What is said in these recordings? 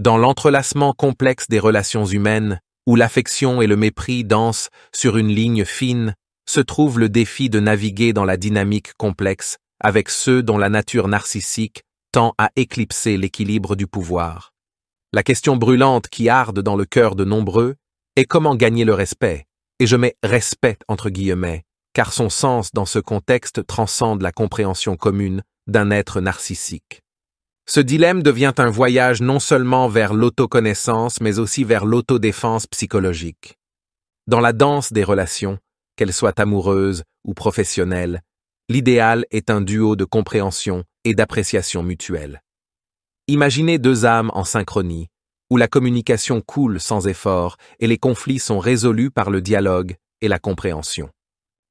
Dans l'entrelacement complexe des relations humaines, où l'affection et le mépris dansent sur une ligne fine, se trouve le défi de naviguer dans la dynamique complexe avec ceux dont la nature narcissique tend à éclipser l'équilibre du pouvoir. La question brûlante qui arde dans le cœur de nombreux est comment gagner le respect, et je mets « respect » entre guillemets, car son sens dans ce contexte transcende la compréhension commune d'un être narcissique. Ce dilemme devient un voyage non seulement vers l'autoconnaissance, mais aussi vers l'autodéfense psychologique. Dans la danse des relations, qu'elles soient amoureuses ou professionnelles, l'idéal est un duo de compréhension et d'appréciation mutuelle. Imaginez deux âmes en synchronie, où la communication coule sans effort et les conflits sont résolus par le dialogue et la compréhension.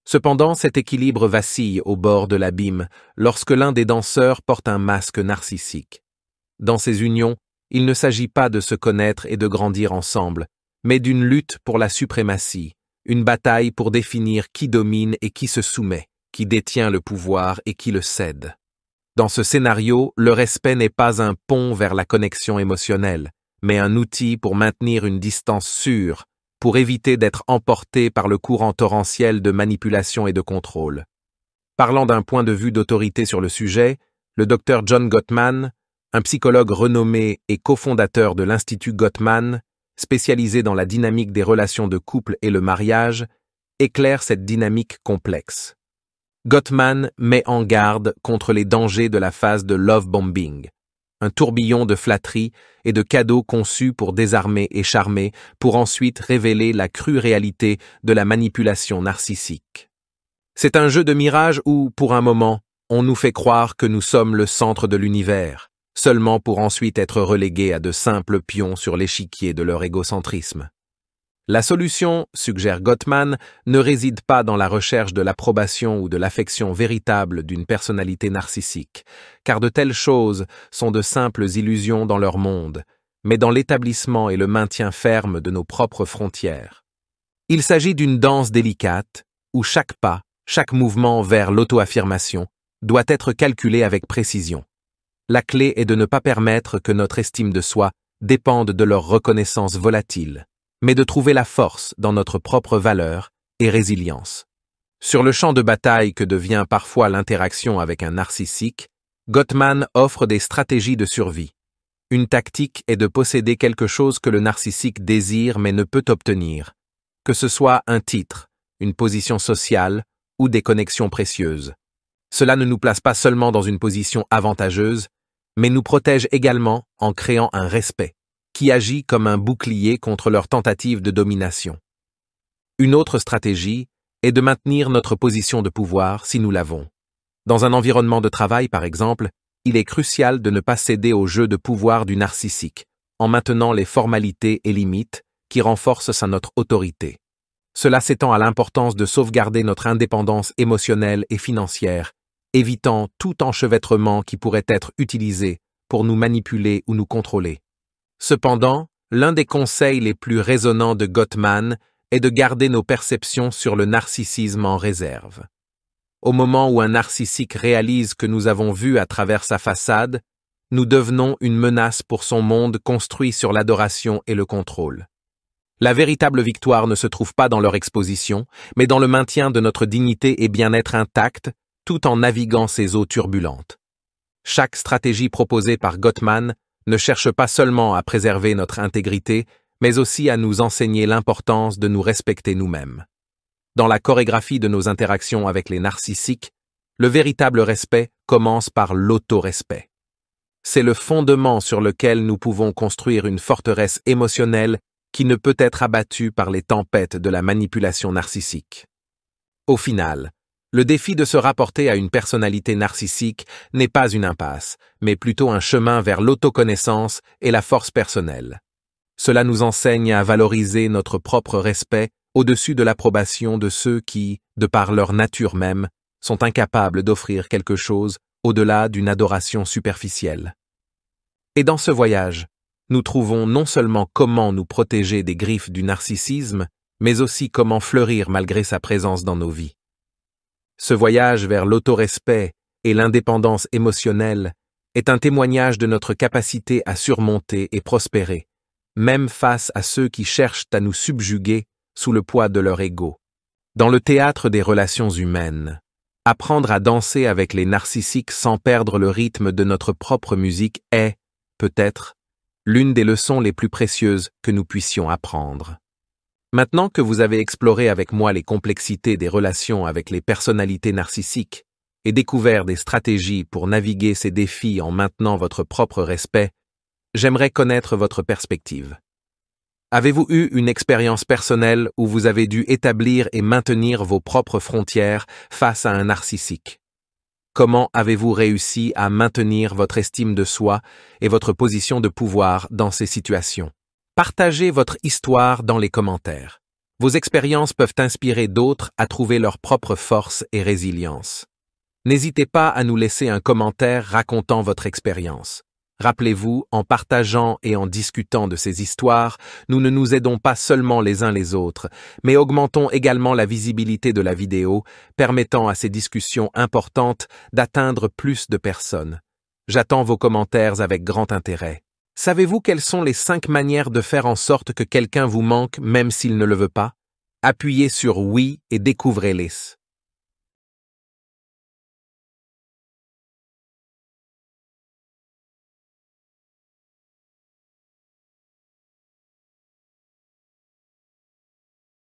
Cependant, cet équilibre vacille au bord de l'abîme lorsque l'un des danseurs porte un masque narcissique. Dans ces unions, il ne s'agit pas de se connaître et de grandir ensemble, mais d'une lutte pour la suprématie, une bataille pour définir qui domine et qui se soumet, qui détient le pouvoir et qui le cède. Dans ce scénario, le respect n'est pas un pont vers la connexion émotionnelle, mais un outil pour maintenir une distance sûre, pour éviter d'être emporté par le courant torrentiel de manipulation et de contrôle. Parlant d'un point de vue d'autorité sur le sujet, le Dr John Gottman, un psychologue renommé et cofondateur de l'Institut Gottman, spécialisé dans la dynamique des relations de couple et le mariage, éclaire cette dynamique complexe. Gottman met en garde contre les dangers de la phase de love bombing, un tourbillon de flatteries et de cadeaux conçus pour désarmer et charmer, pour ensuite révéler la crue réalité de la manipulation narcissique. C'est un jeu de mirage où, pour un moment, on nous fait croire que nous sommes le centre de l'univers, seulement pour ensuite être relégués à de simples pions sur l'échiquier de leur égocentrisme. La solution, suggère Gottman, ne réside pas dans la recherche de l'approbation ou de l'affection véritable d'une personnalité narcissique, car de telles choses sont de simples illusions dans leur monde, mais dans l'établissement et le maintien ferme de nos propres frontières. Il s'agit d'une danse délicate, où chaque pas, chaque mouvement vers l'auto-affirmation doit être calculé avec précision. La clé est de ne pas permettre que notre estime de soi dépende de leur reconnaissance volatile, mais de trouver la force dans notre propre valeur et résilience. Sur le champ de bataille que devient parfois l'interaction avec un narcissique, Gottman offre des stratégies de survie. Une tactique est de posséder quelque chose que le narcissique désire mais ne peut obtenir, que ce soit un titre, une position sociale ou des connexions précieuses. Cela ne nous place pas seulement dans une position avantageuse, mais nous protège également en créant un respect, qui agit comme un bouclier contre leur tentative de domination. Une autre stratégie est de maintenir notre position de pouvoir si nous l'avons. Dans un environnement de travail, par exemple, il est crucial de ne pas céder au jeu de pouvoir du narcissique, en maintenant les formalités et limites qui renforcent notre autorité. Cela s'étend à l'importance de sauvegarder notre indépendance émotionnelle et financière, évitant tout enchevêtrement qui pourrait être utilisé pour nous manipuler ou nous contrôler. Cependant, l'un des conseils les plus résonnants de Gottman est de garder nos perceptions sur le narcissisme en réserve. Au moment où un narcissique réalise que nous avons vu à travers sa façade, nous devenons une menace pour son monde construit sur l'adoration et le contrôle. La véritable victoire ne se trouve pas dans leur exposition, mais dans le maintien de notre dignité et bien-être intact, tout en naviguant ces eaux turbulentes. Chaque stratégie proposée par Gottman ne cherche pas seulement à préserver notre intégrité, mais aussi à nous enseigner l'importance de nous respecter nous-mêmes. Dans la chorégraphie de nos interactions avec les narcissiques, le véritable respect commence par l'auto-respect. C'est le fondement sur lequel nous pouvons construire une forteresse émotionnelle qui ne peut être abattue par les tempêtes de la manipulation narcissique. Au final, le défi de se rapporter à une personnalité narcissique n'est pas une impasse, mais plutôt un chemin vers l'autoconnaissance et la force personnelle. Cela nous enseigne à valoriser notre propre respect au-dessus de l'approbation de ceux qui, de par leur nature même, sont incapables d'offrir quelque chose au-delà d'une adoration superficielle. Et dans ce voyage, nous trouvons non seulement comment nous protéger des griffes du narcissisme, mais aussi comment fleurir malgré sa présence dans nos vies. Ce voyage vers l'autorespect et l'indépendance émotionnelle est un témoignage de notre capacité à surmonter et prospérer, même face à ceux qui cherchent à nous subjuguer sous le poids de leur ego. Dans le théâtre des relations humaines, apprendre à danser avec les narcissiques sans perdre le rythme de notre propre musique est, peut-être, l'une des leçons les plus précieuses que nous puissions apprendre. Maintenant que vous avez exploré avec moi les complexités des relations avec les personnalités narcissiques et découvert des stratégies pour naviguer ces défis en maintenant votre propre respect, j'aimerais connaître votre perspective. Avez-vous eu une expérience personnelle où vous avez dû établir et maintenir vos propres frontières face à un narcissique? Comment avez-vous réussi à maintenir votre estime de soi et votre position de pouvoir dans ces situations? Partagez votre histoire dans les commentaires. Vos expériences peuvent inspirer d'autres à trouver leur propre force et résilience. N'hésitez pas à nous laisser un commentaire racontant votre expérience. Rappelez-vous, en partageant et en discutant de ces histoires, nous ne nous aidons pas seulement les uns les autres, mais augmentons également la visibilité de la vidéo, permettant à ces discussions importantes d'atteindre plus de personnes. J'attends vos commentaires avec grand intérêt. Savez-vous quelles sont les 5 manières de faire en sorte que quelqu'un vous manque même s'il ne le veut pas? Appuyez sur oui et découvrez-les.